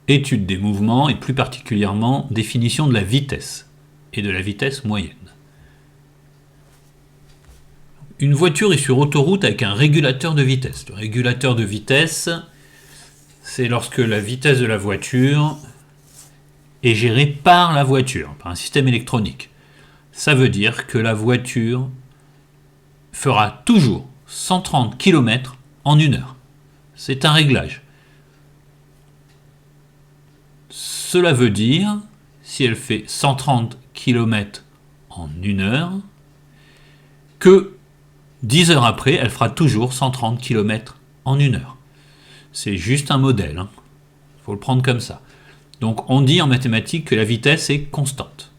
étude des mouvements et plus particulièrement définition de la vitesse et de la vitesse moyenne. Une voiture est sur autoroute avec un régulateur de vitesse. Le régulateur de vitesse, c'est lorsque la vitesse de la voiture est gérée par la voiture, par un système électronique. Ça veut dire que la voiture fera toujours 130 km en 1 heure. C'est un réglage. Cela veut dire, si elle fait 130 km en 1 heure, que 10 heures après, elle fera toujours 130 km en 1 heure. C'est juste un modèle, hein. Faut le prendre comme ça. Donc on dit en mathématiques que la vitesse est constante.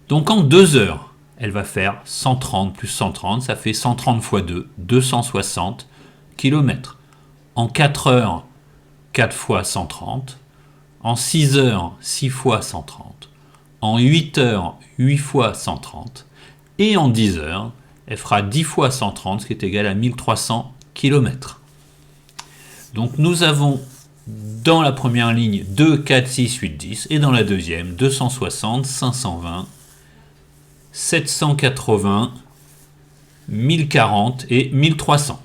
Donc en 2 heures, elle va faire 130 plus 130, ça fait 130 fois 2, 260 km. En 4 heures, 4 fois 130. En 6 heures, 6 fois 130. En 8 heures, 8 fois 130. Et en 10 heures, elle fera 10 fois 130, ce qui est égal à 1300 km. Donc nous avons dans la première ligne 2, 4, 6, 8, 10, et dans la deuxième 260, 520, 780, 1040 et 1300.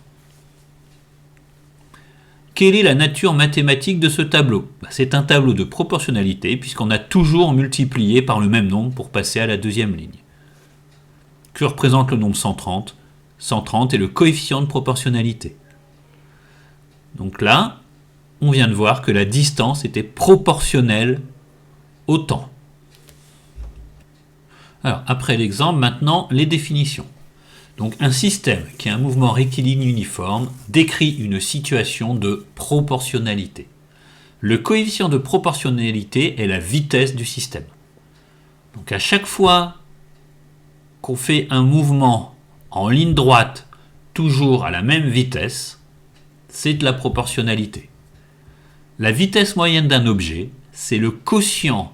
Quelle est la nature mathématique de ce tableau ? C'est un tableau de proportionnalité puisqu'on a toujours multiplié par le même nombre pour passer à la deuxième ligne. Que représente le nombre 130 ? 130 est le coefficient de proportionnalité. Donc là, on vient de voir que la distance était proportionnelle au temps. Alors, après l'exemple, maintenant les définitions. Donc un système qui a un mouvement rectiligne uniforme décrit une situation de proportionnalité. Le coefficient de proportionnalité est la vitesse du système. Donc à chaque fois qu'on fait un mouvement en ligne droite, toujours à la même vitesse, c'est de la proportionnalité. La vitesse moyenne d'un objet, c'est le quotient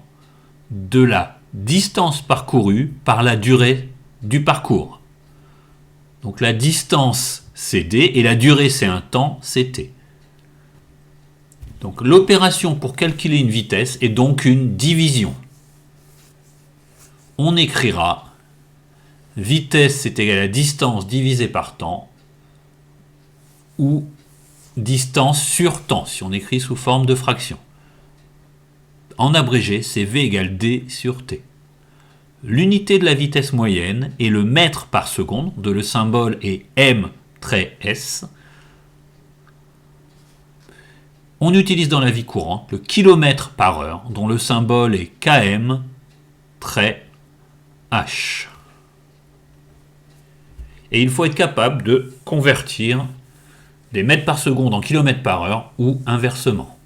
de la distance parcourue par la durée du parcours. Donc la distance c'est d et la durée c'est un temps, c'est t. Donc l'opération pour calculer une vitesse est donc une division. On écrira vitesse c'est égal à distance divisé par temps ou distance sur temps si on écrit sous forme de fraction. En abrégé, c'est v égale d sur t. L'unité de la vitesse moyenne est le mètre par seconde, dont le symbole est m-s. On utilise dans la vie courante le kilomètre par heure, dont le symbole est km-h. Et il faut être capable de convertir des mètres par seconde en kilomètres par heure ou inversement.